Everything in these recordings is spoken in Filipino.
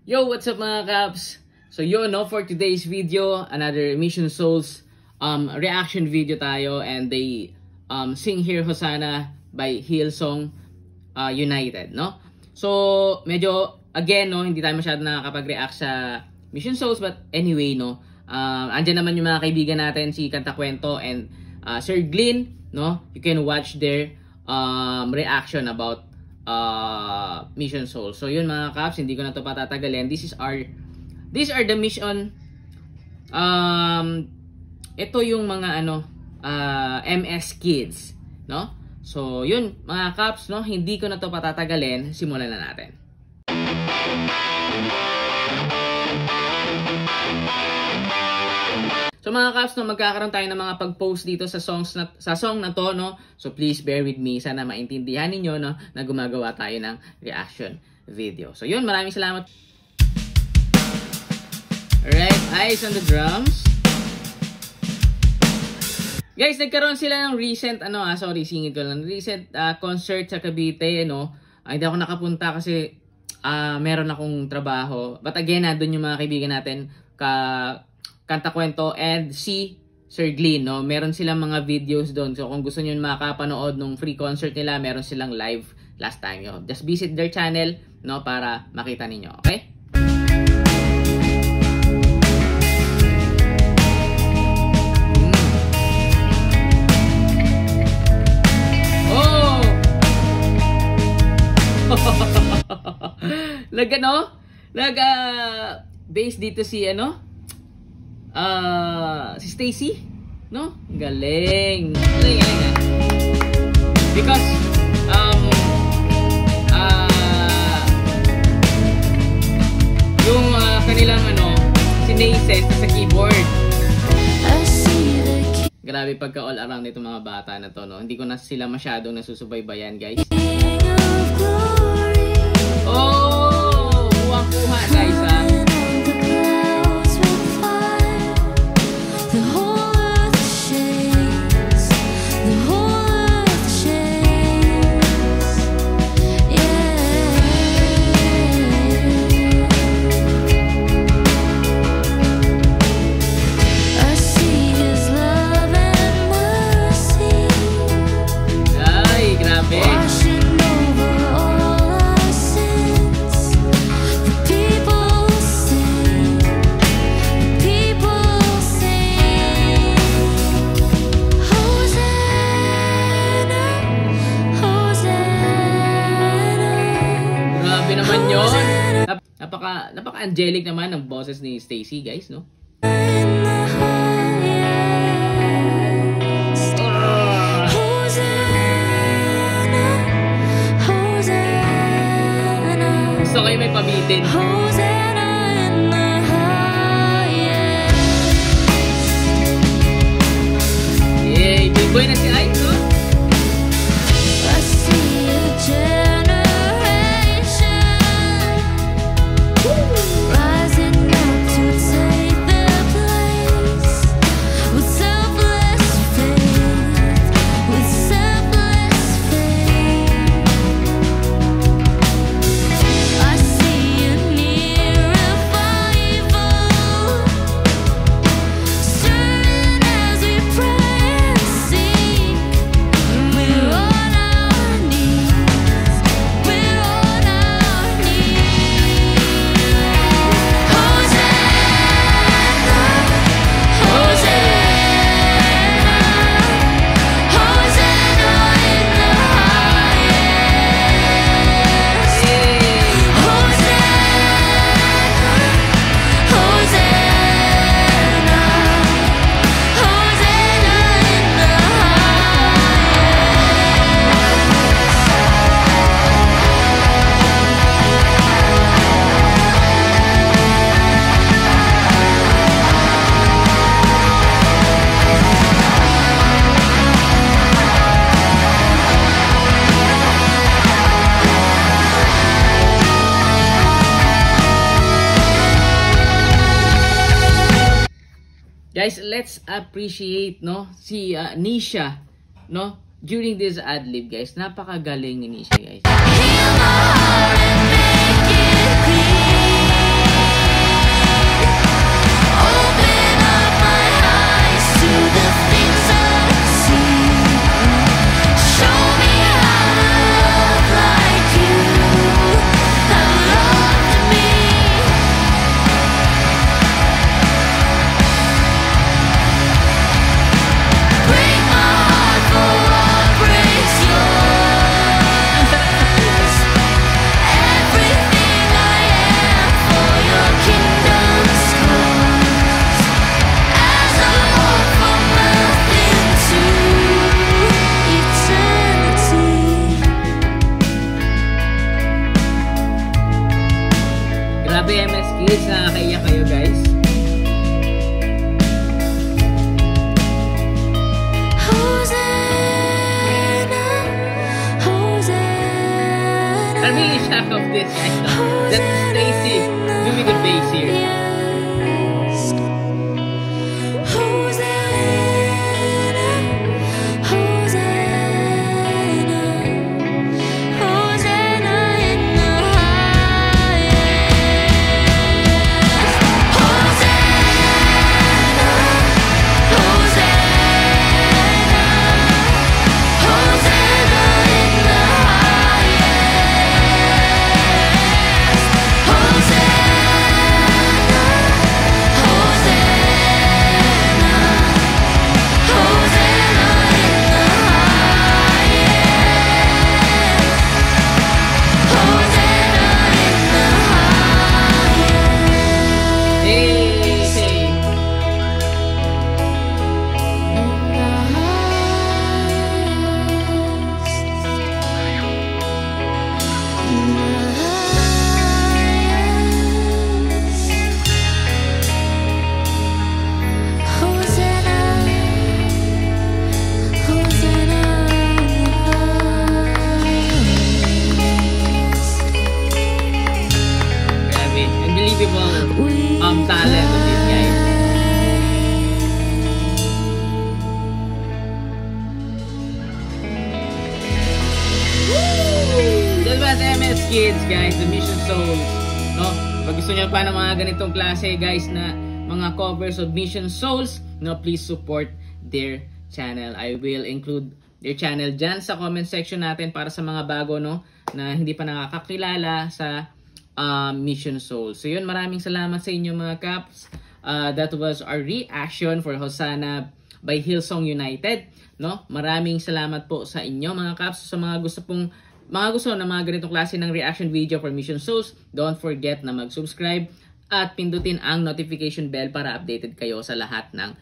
Yo, what's up mga Caps? So yun, no, for today's video, another Mission Souls reaction video tayo, and they sing here Hosanna by Hillsong United, no? So medyo again, no, hindi tayo masyado nakakapag-react sa Mission Souls, but anyway, no, andyan naman yung mga kaibigan natin, si Kanta Kwento and Sir Glenn, no? You can watch their reaction about Mission Soul. So yun mga Caps, hindi ko na to patatagalin. These are the mission. Ito yung mga MS Kids, no? So yun mga Caps, no, hindi ko na to patatagalin. Simulan na natin. So mga Caps, no, magkakaroon tayo ng mga pag-post dito sa song na to, no? So please bear with me. Sana maintindihan ninyo, no, na gumagawa tayo ng reaction video. So yun, maraming salamat. Alright, eyes on the drums. Guys, nagkaroon sila ng recent, singit ko lang, recent concert sa Cavite, hindi ako nakapunta kasi meron akong trabaho. But again, doon yung mga kaibigan natin, Kanta Kwento and si Sir Glenn, no? Meron silang mga videos doon. So kung gusto niyo makapanood ng free concert nila, meron silang live last time, yo. Just visit their channel, no, para makita ninyo, okay? Oh! Base dito si si Stacy, no? Galing. Because yung kanilang si Naces sa keyboard. Grabe pagka all around nito mga bata na to, no? Hindi ko na sila masyadong nasusubaybayan, guys. Oh, kuha guys, ha. Napaka-angelic naman ng boses ni Stacy, guys, no? Gusto kayo may pabitin. Yay! Big boy na si Ike, no? Guys, let's appreciate, no, si Nisha, no, during this ad-lib, guys. Napakagaling ni Nisha, guys. Heal my heart and make it clean. Grabe, MS Kids, nakakaiyak kayo guys. I'm really shocked of this guys. That's Stacy doing the bass here. Talent of these guys. That was MS Kids guys, the Mission Souls. No? Pag gusto nyo pa ng mga ganitong klase guys na mga covers of Mission Souls, no, please support their channel. I will include their channel dyan sa comment section natin para sa mga bago, no, na hindi pa nakakakilala sa Mission Souls. So yun, maraming salamat sa inyo mga Caps. That was our reaction for Hosanna by Hillsong United, no? Maraming salamat po sa inyo mga Caps. Sa mga gusto na mga ganitong klase ng reaction video for Mission Souls, don't forget na mag-subscribe at pindutin ang notification bell para updated kayo sa lahat ng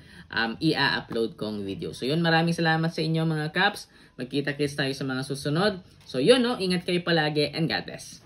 i-upload kong video. So yun, maraming salamat sa inyo mga Caps. Magkita-kits tayo sa mga susunod. So yun, no, ingat kayo palagi and God bless.